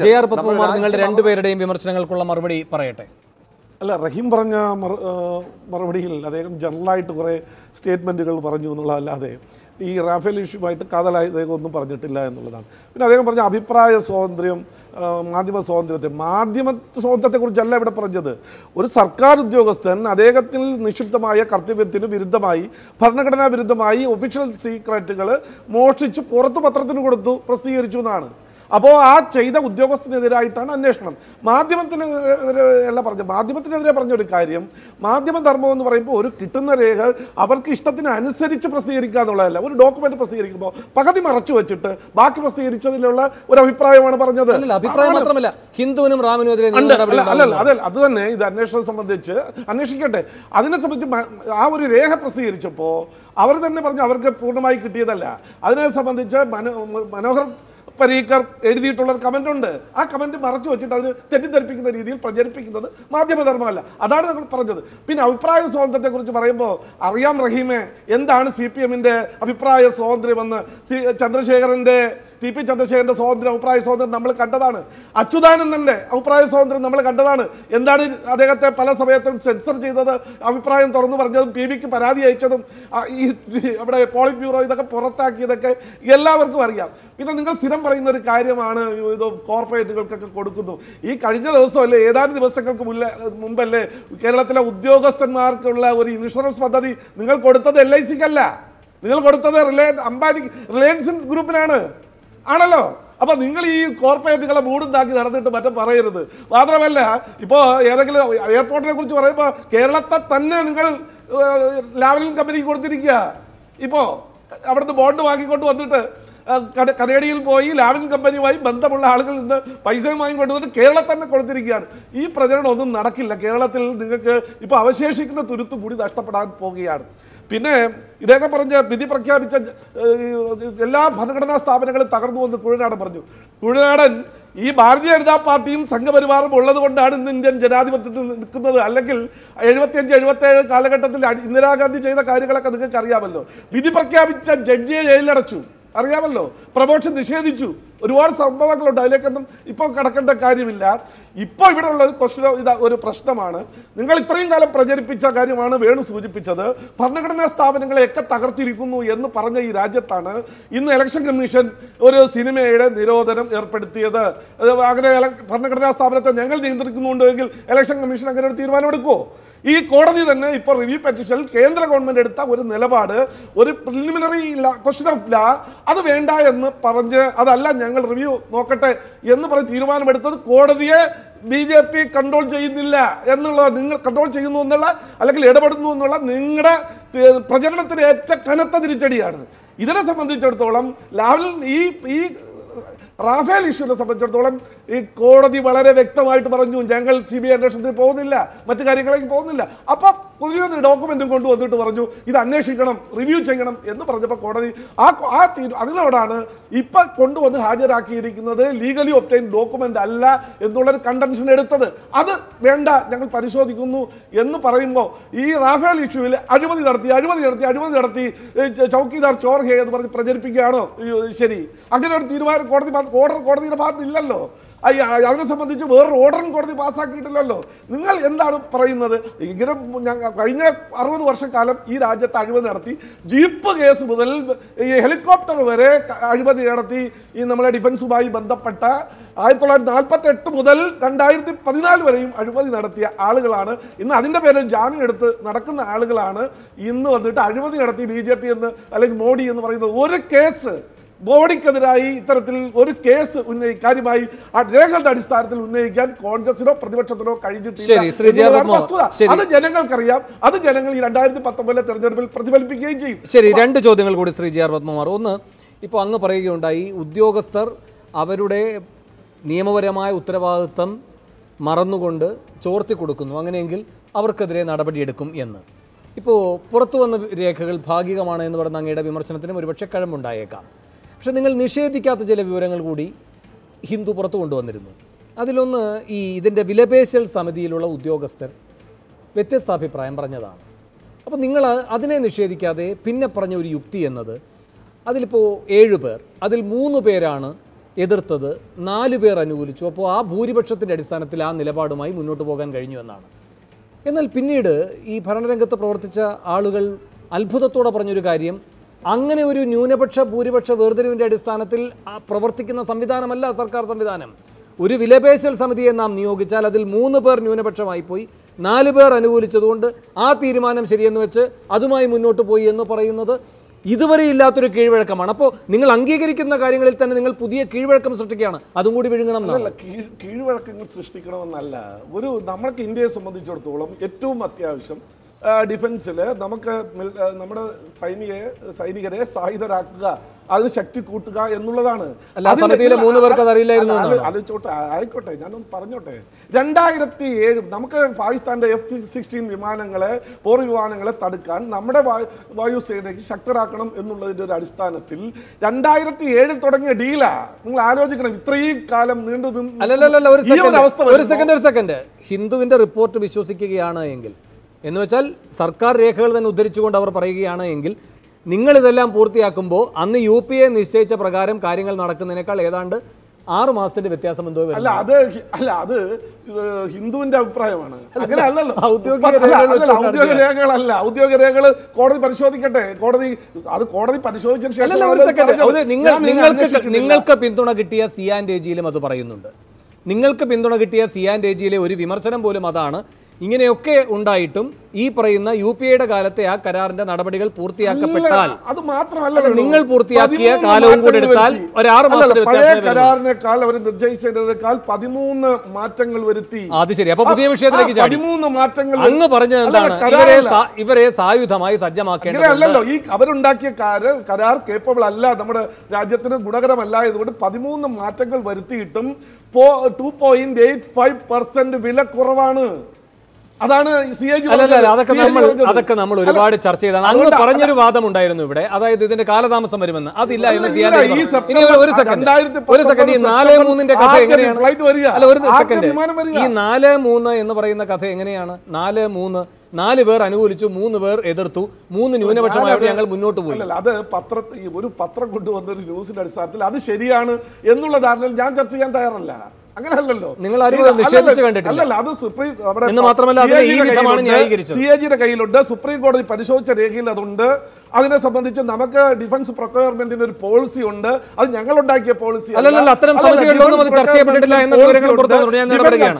JR Padmakumar നിങ്ങളുടെ രണ്ടുപേരുടെയും വിമർശനങ്ങൾക്കുള്ള മറുപടി പറയട്ടെ. അല്ല, റഹീം പറഞ്ഞ മറുപടിയിൽ അദ്ദേഹം ജനറലായിട്ട് കുറേ സ്റ്റേറ്റ്മെൻറ്റുകൾ പറഞ്ഞു എന്നുള്ളതല്ലാതെ ഈ റാഫേൽ ഇഷ്യൂമായിട്ട് കാതലായി അദ്ദേഹം ഒന്നും പറഞ്ഞിട്ടില്ല എന്നുള്ളതാണ്. പിന്നെ അദ്ദേഹം പറഞ്ഞ അഭിപ്രായ സ്വാതന്ത്ര്യം, മാധ്യമ സ്വാതന്ത്ര്യത്തെക്കുറിച്ചല്ല ഇവിടെ പറഞ്ഞത്. ഒരു സർക്കാർ ഉദ്യോഗസ്ഥൻ അദ്ദേഹത്തിൽ നിക്ഷിപ്തമായ കർത്തവ്യത്തിന് വിരുദ്ധമായി, ഭരണഘടനാ വിരുദ്ധമായി ഒഫീഷ്യൽ സീക്രറ്റുകൾ മോഷ്ടിച്ച് പുറത്ത് പത്രത്തിന് കൊടുത്തു, പ്രസിദ്ധീകരിച്ചു എന്നാണ്. അപ്പോൾ ആ ചെയ്ത ഉദ്യോഗസ്ഥനെതിരായിട്ടാണ് അന്വേഷണം. മാധ്യമത്തിനെതിരെ പറഞ്ഞ ഒരു കാര്യം, മാധ്യമധർമ്മം എന്ന് പറയുമ്പോൾ ഒരു കിട്ടുന്ന രേഖ അവർക്ക് ഇഷ്ടത്തിന് അനുസരിച്ച് പ്രസിദ്ധീകരിക്കുക എന്നുള്ളതല്ല. ഒരു ഡോക്യുമെന്റ് പ്രസിദ്ധീകരിക്കുമ്പോൾ പകുതി മറച്ചു വെച്ചിട്ട് ബാക്കി പ്രസിദ്ധീകരിച്ചതിലുള്ള ഒരു അഭിപ്രായമാണ് പറഞ്ഞത്. അഭിപ്രായം മാത്രമല്ല, ഹിന്ദുവിനും റാമിനും എതിരെ അത് തന്നെ ഇത് അന്വേഷണം സംബന്ധിച്ച് അന്വേഷിക്കട്ടെ. അതിനെ സംബന്ധിച്ച് ആ ഒരു രേഖ പ്രസിദ്ധീകരിച്ചപ്പോൾ അവർ തന്നെ പറഞ്ഞു അവർക്ക് പൂർണ്ണമായി കിട്ടിയതല്ല. അതിനെ സംബന്ധിച്ച് മനോഹർ പരീക്കർ എഴുതിയിട്ടുള്ള ഒരു കമന്റ് ഉണ്ട്. ആ കമന്റ് മറച്ചു വെച്ചിട്ട് അതിന് തെറ്റിദ്ധരിപ്പിക്കുന്ന രീതിയിൽ പ്രചരിപ്പിക്കുന്നത് മാധ്യമധർമ്മമല്ല. അതാണ് നമ്മൾ പറഞ്ഞത്. പിന്നെ അഭിപ്രായ സ്വാതന്ത്ര്യത്തെക്കുറിച്ച് പറയുമ്പോൾ അറിയാം റഹീമെ, എന്താണ് CPM-ന്റെ അഭിപ്രായ സ്വാതന്ത്ര്യമെന്ന്. TP ചന്ദ്രശേഖരന്റെ അഭിപ്രായ സ്വാതന്ത്ര്യം നമ്മൾ കണ്ടതാണ്. അച്യുതാനന്ദന്റെ അഭിപ്രായ സ്വാതന്ത്ര്യം നമ്മൾ കണ്ടതാണ്. എന്താണ് അദ്ദേഹത്തെ പല സമയത്തും സെൻസർ ചെയ്തത്, അഭിപ്രായം തുറന്നു പറഞ്ഞതും PBക്ക് പരാതി അയച്ചതും ഈ അവിടെ പോളിറ്റ് ബ്യൂറോ ഇതൊക്കെ പുറത്താക്കിയതൊക്കെ എല്ലാവർക്കും അറിയാം. പിന്നെ നിങ്ങൾ സ്ഥിരം പറയുന്ന ഒരു കാര്യമാണ് ഇത് കോർപ്പറേറ്റുകൾക്കൊക്കെ കൊടുക്കുന്നു. ഈ കഴിഞ്ഞ ദിവസമല്ലേ, ഏതാനും ദിവസങ്ങൾക്ക് മുമ്പല്ലേ കേരളത്തിലെ ഉദ്യോഗസ്ഥന്മാർക്കുള്ള ഒരു ഇൻഷുറൻസ് പദ്ധതി നിങ്ങൾ കൊടുത്തത് LICക്കല്ല, നിങ്ങൾ കൊടുത്തത് റിലയൻസ് ഗ്രൂപ്പിനാണ് ആണല്ലോ. അപ്പൊ നിങ്ങൾ ഈ കോർപ്പറേറ്റുകളെ മൂടുണ്ടാക്കി നടന്നിട്ട് മറ്റും പറയരുത്. മാത്രമല്ല, ഇപ്പോൾ ഏതെങ്കിലും എയർപോർട്ടിനെ കുറിച്ച് പറയുമ്പോൾ കേരളത്തെ തന്നെ നിങ്ങൾ ലാവലിൻ കമ്പനിക്ക് കൊടുത്തിരിക്കുക. ഇപ്പോൾ അവിടുന്ന് ബോണ്ട് വാങ്ങിക്കൊണ്ട് വന്നിട്ട് കനേഡിയയിൽ പോയി ലാവലിൻ കമ്പനിയുമായി ബന്ധമുള്ള ആളുകളിൽ നിന്ന് പൈസയും വാങ്ങിക്കൊണ്ടുവന്നിട്ട് കേരളത്തിൽ തന്നെ കൊടുത്തിരിക്കുകയാണ്. ഈ പ്രചരണം ഒന്നും നടക്കില്ല. കേരളത്തിൽ നിങ്ങൾക്ക് ഇപ്പോൾ അവശേഷിക്കുന്ന തുരുത്ത് കൂടി നഷ്ടപ്പെടാൻ പോവുകയാണ്. പിന്നെ ഇദ്ദേഹം പറഞ്ഞ വിധി പ്രഖ്യാപിച്ച എല്ലാ ഭരണഘടനാ സ്ഥാപനങ്ങളും തകർന്നു എന്ന് കുഴനാടൻ പറഞ്ഞു. കുഴനാടൻ ഈ ഭാരതീയ ജനതാ പാർട്ടിയും സംഘപരിവാറും ഉള്ളത് കൊണ്ടാണ് ഇന്ന് ഇന്ത്യൻ ജനാധിപത്യത്തിൽ നിൽക്കുന്നത്. അല്ലെങ്കിൽ 75-77 കാലഘട്ടത്തിൽ ഇന്ദിരാഗാന്ധി ചെയ്ത കാര്യങ്ങളൊക്കെ നിങ്ങൾക്ക് അറിയാമല്ലോ. വിധി പ്രഖ്യാപിച്ച ജഡ്ജിയെ ജയിലിലടച്ചു, അറിയാമല്ലോ. പ്രമോഷൻ നിഷേധിച്ചു. ഒരുപാട് സംഭവങ്ങളുണ്ട്. അതിലേക്കൊന്നും ഇപ്പോൾ കടക്കേണ്ട കാര്യമില്ല. ഇപ്പോൾ ഇവിടെ ഉള്ള ഒരു പ്രശ്നമാണ്. നിങ്ങൾ ഇത്രയും കാലം പ്രചരിപ്പിച്ച കാര്യമാണ് വേണു സൂചിപ്പിച്ചത്. ഭരണഘടനാ സ്ഥാപനങ്ങളെയൊക്കെ തകർത്തിരിക്കുന്നു എന്ന് പറഞ്ഞ ഈ രാജ്യത്താണ് ഇന്ന് ഇലക്ഷൻ കമ്മീഷൻ ഒരു സിനിമയുടെ നിരോധനം ഏർപ്പെടുത്തിയത്. അങ്ങനെ ഭരണഘടനാ സ്ഥാപനത്തെ ഞങ്ങൾ നിയന്ത്രിക്കുന്നുണ്ടെങ്കിൽ ഇലക്ഷൻ കമ്മീഷൻ അങ്ങനെ ഒരു തീരുമാനമെടുക്കുമോ? ഈ കോടതി തന്നെ ഇപ്പോൾ റിവ്യൂ പെറ്റീഷനിൽ കേന്ദ്ര ഗവൺമെന്റ് എടുത്ത ഒരു നിലപാട്, ഒരു പ്രിലിമിനറി ക്വസ്റ്റ്യൻ ഓഫ് ലാ, അത് വേണ്ട എന്ന് പറഞ്ഞ്, അതല്ല ഞങ്ങൾ റിവ്യൂ നോക്കട്ടെ എന്ന് പറഞ്ഞ് തീരുമാനമെടുത്തത് കോടതിയെ BJP കൺട്രോൾ ചെയ്യുന്നില്ല എന്നുള്ള, നിങ്ങൾ കൺട്രോൾ ചെയ്യുന്നു എന്നുള്ള അല്ലെങ്കിൽ ഇടപെടുന്നു എന്നുള്ള നിങ്ങളുടെ പ്രചരണത്തിന് ഏറ്റവും കനത്ത തിരിച്ചടിയാണ്. ഇതിനെ സംബന്ധിച്ചിടത്തോളം ഈ റാഫേൽ ഇഷ്യൂവിനെ സംബന്ധിച്ചിടത്തോളം ഈ കോടതി വളരെ വ്യക്തമായിട്ട് പറഞ്ഞു, ഞങ്ങൾ CBI അന്വേഷണത്തിൽ പോകുന്നില്ല, മറ്റു കാര്യങ്ങളിലേക്ക് പോകുന്നില്ല. അപ്പം പുതിയൊരു ഡോക്യുമെന്റും കൊണ്ടുവന്നിട്ട് പറഞ്ഞു ഇത് അന്വേഷിക്കണം, റിവ്യൂ ചെയ്യണം എന്ന് പറഞ്ഞപ്പോൾ കോടതി അതിനോടാണ് ഇപ്പം കൊണ്ടുവന്ന് ഹാജരാക്കിയിരിക്കുന്നത് ലീഗലി ഒബ്റ്റൈൻ ഡോക്യുമെന്റ് അല്ല എന്നുള്ളൊരു കണ്ടൻഷൻ എടുത്തത്. അത് വേണ്ട, ഞങ്ങൾ പരിശോധിക്കുന്നു എന്ന് പറയുമ്പോൾ ഈ റാഫേൽ ഇഷ്യൂവിൽ അഴിമതി നടത്തി ചൗക്കിദാർ ചോർ ഹേ എന്ന് പറഞ്ഞ് പ്രചരിപ്പിക്കുകയാണോ ശരി? അങ്ങനെ ഒരു തീരുമാനം കോടതിയുടെ ഭാഗത്തില്ലല്ലോ. അതിനെ സംബന്ധിച്ച് വേറൊരു ഓർഡറും കോടതി പാസ്സാക്കിയിട്ടില്ലല്ലോ. നിങ്ങൾ എന്താണ് പറയുന്നത്? ഇങ്ങനെ കഴിഞ്ഞ 60 വർഷക്കാലം ഈ രാജ്യത്ത് അഴിമതി നടത്തി, ജീപ്പ് കേസ് മുതൽ ഈ ഹെലികോപ്റ്റർ വരെ അഴിമതി നടത്തി. ഈ നമ്മളെ ഡിഫൻസുമായി ബന്ധപ്പെട്ട 1948 മുതൽ 2014 വരെയും അഴിമതി നടത്തിയ ആളുകളാണ്. ഇന്ന് അതിൻ്റെ പേരിൽ ജാമ്യം എടുത്ത് നടക്കുന്ന ആളുകളാണ് ഇന്ന് വന്നിട്ട് അഴിമതി നടത്തി BJP എന്ന് അല്ലെങ്കിൽ മോഡി എന്ന് പറയുന്നത്. ഒരു കേസ് മോഡിക്കെതിരായി ഇത്തരത്തിൽ ഒരു കേസ് കാര്യമായി രേഖകളുടെ അടിസ്ഥാനത്തിൽ ഉന്നയിക്കാൻ കോൺഗ്രസിനോ പ്രതിപക്ഷത്തിനോ കഴിഞ്ഞിട്ടില്ല. അത് ജനങ്ങൾക്കറിയാം. അത് ജനങ്ങൾ ഈ 2019 തെരഞ്ഞെടുപ്പിൽ പ്രതിഫലിപ്പിക്കുകയും ചെയ്യും. ശരി, 2 ചോദ്യങ്ങൾ കൂടി ശ്രീ JR പത്മകുമാർ. ഒന്ന്, ഇപ്പോൾ അങ്ങ് പറയുകയുണ്ടായി ഉദ്യോഗസ്ഥർ അവരുടെ നിയമപരമായ ഉത്തരവാദിത്വം മറന്നുകൊണ്ട് ചോർത്തി കൊടുക്കുന്നു, അങ്ങനെയെങ്കിൽ അവർക്കെതിരെ നടപടിയെടുക്കും എന്ന്. ഇപ്പോൾ പുറത്തു വന്ന രേഖകൾ ഭാഗികമാണ് എന്ന് പറഞ്ഞ അങ്ങയുടെ വിമർശനത്തിനും ഒരുപക്ഷെ കഴമ്പുണ്ടായേക്കാം. പക്ഷെ നിങ്ങൾ നിഷേധിക്കാത്ത ചില വിവരങ്ങൾ കൂടി ഹിന്ദു പുറത്തു കൊണ്ടുവന്നിരുന്നു. അതിലൊന്ന്, ഇതിൻ്റെ വിലപേശൽ സമിതിയിലുള്ള ഉദ്യോഗസ്ഥർ വ്യത്യസ്ത അഭിപ്രായം പറഞ്ഞതാണ്. അപ്പോൾ നിങ്ങൾ അതിനെ നിഷേധിക്കാതെ പിന്നെ പറഞ്ഞ ഒരു യുക്തി എന്നത്, അതിലിപ്പോൾ 7 പേർ, അതിൽ 3 പേരാണ് എതിർത്തത് 4 പേർ അനുകൂലിച്ചു. അപ്പോൾ ആ ഭൂരിപക്ഷത്തിൻ്റെ അടിസ്ഥാനത്തിൽ ആ നിലപാടുമായി മുന്നോട്ട് പോകാൻ കഴിഞ്ഞു എന്നാണ്. എന്നാൽ പിന്നീട് ഈ ഭരണരംഗത്ത് പ്രവർത്തിച്ച ആളുകൾ അത്ഭുതത്തോടെ പറഞ്ഞൊരു കാര്യം, അങ്ങനെ ഒരു ന്യൂനപക്ഷ ഭൂരിപക്ഷ വേർതിരിവിൻ്റെ അടിസ്ഥാനത്തിൽ പ്രവർത്തിക്കുന്ന സംവിധാനമല്ല സർക്കാർ സംവിധാനം. ഒരു വിലപേശൽ സമിതിയെ നാം നിയോഗിച്ചാൽ അതിൽ 3 പേർ ന്യൂനപക്ഷമായി പോയി, 4 പേർ അനുകൂലിച്ചതുകൊണ്ട് ആ തീരുമാനം ശരിയെന്ന് വെച്ച് അതുമായി മുന്നോട്ട് പോയി എന്ന് പറയുന്നത് ഇതുവരെ ഇല്ലാത്തൊരു കീഴ്വഴക്കമാണ്. അപ്പോൾ നിങ്ങൾ അംഗീകരിക്കുന്ന കാര്യങ്ങളിൽ തന്നെ നിങ്ങൾ പുതിയ കീഴ്വഴക്കം സൃഷ്ടിക്കുകയാണ്. അതും കൂടി വിഴുങ്ങണം എന്നല്ല. കീഴ്വഴക്കങ്ങൾ സൃഷ്ടിക്കണമെന്നല്ല. നമ്മൾക്ക് ഇന്ത്യയെ സംബന്ധിച്ചിടത്തോളം ഏറ്റവും അത്യാവശ്യം ഡിഫൻസിൽ നമുക്ക് നമ്മുടെ സൈനികരെ സായുധരാക്കുക, അതിന് ശക്തി കൂട്ടുക എന്നുള്ളതാണ്. സമിതിയിലെ 3 പേർക്ക് അതറിയില്ലായിരുന്നു. ആയിക്കോട്ടെ, ഞാനൊന്ന് പറഞ്ഞോട്ടെ. 2007 നമുക്ക് പാകിസ്ഥാന്റെ F-16 വിമാനങ്ങളെ, പോർ വിമാനങ്ങളെ തടുക്കാൻ നമ്മുടെ വായുസേനയ്ക്ക് ശക്തരാക്കണം എന്നുള്ളതിന്റെ ഒരു അടിസ്ഥാനത്തിൽ 2007 തുടങ്ങിയ ഡീലാ. നിങ്ങൾ ആലോചിക്കണം, ഇത്രയും കാലം നീണ്ടു ഒരു സെക്കൻഡ്. ഹിന്ദുവിന്റെ റിപ്പോർട്ട് വിശ്വസിക്കുകയാണ് എങ്കിൽ, എന്ന് വെച്ചാൽ സർക്കാർ രേഖകൾ തന്നെ ഉദ്ധരിച്ചുകൊണ്ട് അവർ പറയുകയാണ് എങ്കിൽ, നിങ്ങളിതെല്ലാം പൂർത്തിയാക്കുമ്പോൾ അന്ന് UPA നിശ്ചയിച്ച പ്രകാരം കാര്യങ്ങൾ നടക്കുന്നതിനേക്കാൾ ഏതാണ്ട് 6 മാസത്തിന്റെ വ്യത്യാസം എന്തോ വരും. അത് ഹിന്ദുവിന്റെ അഭിപ്രായമാണ്. അങ്ങനെ അല്ലല്ലോ. ഔദ്യോഗിക രേഖകളല്ല. ഔദ്യോഗിക രേഖകൾ കോടതി പരിശോധിക്കട്ടെ. കോടതി പരിശോധിച്ചതിന് ശേഷം നിങ്ങൾക്ക് പിന്തുണ കിട്ടിയ CA&AGയിലും അത് പറയുന്നുണ്ട്. നിങ്ങൾക്ക് പിന്തുണ കിട്ടിയ CA&AGയിലെ ഒരു വിമർശനം പോലും അതാണ്. ഇങ്ങനെയൊക്കെ ഉണ്ടായിട്ടും ഈ പറയുന്ന UPAയുടെ കാലത്തെ ആ കരാറിന്റെ നടപടികൾ പൂർത്തിയാക്കപ്പെട്ടാൽ, അത് മാത്രമല്ല നിങ്ങൾ പൂർത്തിയാക്കിയ കാലവും കൂടെ എടുത്താൽ ഒരു 6 മാസത്തെ കരാറിനേക്കാൾ അവർ നിർദ്ദേശിച്ചതിനേക്കാൾ 13 മാറ്റങ്ങൾ വരുത്തി. അത് ശരി. അപ്പൊ പുതിയ വിഷയത്തിലേക്ക് 13 മാറ്റങ്ങൾ അങ്ങ് പറഞ്ഞത് എന്താണ്? ഇവരെ സായുധമായി സജ്ജമാക്കേണ്ടതല്ലോ. ഈ അവരുണ്ടാക്കിയ കരാർ കേപ്പബിൾ അല്ല, നമ്മുടെ രാജ്യത്തിന് ഗുണകരമല്ല. ഇതുകൊണ്ട് 13 മാറ്റങ്ങൾ വരുത്തിയിട്ടും 2.85% വില കുറവാണ്. അതാണ് അതൊക്കെ നമ്മൾ ഒരുപാട് ചർച്ച ചെയ്താണ്. അങ്ങ് പറഞ്ഞൊരു വാദം ഉണ്ടായിരുന്നു ഇവിടെ, അതായത് ഇതിന്റെ കാലതാമസം വരുമെന്ന്. അതില്ല എന്ന് ഒരു സെക്കൻഡ് ഈ 4-3 കഥ എങ്ങനെയാണ്? അല്ല, ഒരു സെക്കൻഡ്. ഈ 4-3 എന്ന് പറയുന്ന കഥ എങ്ങനെയാണ്? 4 പേർ അനുകൂലിച്ചു, 3 പേർ എതിർത്തു, 3 ന്യൂനപക്ഷമായിട്ട് ഞങ്ങൾ മുന്നോട്ട് പോയി. അത് ഒരു പത്രം കൊണ്ടുവന്ന ഒരു ന്യൂസിന്റെ അടിസ്ഥാനത്തിൽ അത് ശരിയാണ് എന്നുള്ള ധാരണയിൽ ഞാൻ ചർച്ച ചെയ്യാൻ തയ്യാറല്ല. അങ്ങനെയല്ലോ. നിങ്ങൾ നിഷേധിച്ചു കണ്ടിട്ടില്ല. അത് സുപ്രീം CAGയുടെ കയ്യിലുണ്ട്. സുപ്രീം കോടതി പരിശോധിച്ച രേഖയിൽ അതുണ്ട്. അതിനെ സംബന്ധിച്ച് നമുക്ക് ഡിഫൻസ് പ്രൊക്യൂർമെന്റിന് ഒരു പോളിസി ഉണ്ട്. അത് ഞങ്ങൾ ഉണ്ടാക്കിയ പോളിസി. അത്തരം സമിതികളിലൊന്നും അത് ചർച്ച ചെയ്യപ്പെട്ടിട്ടില്ല എന്ന വിവരങ്ങൾ പുറത്തു വന്നിട്ടുണ്ട്. ഞാൻ ഇടപെടുകയാണ്.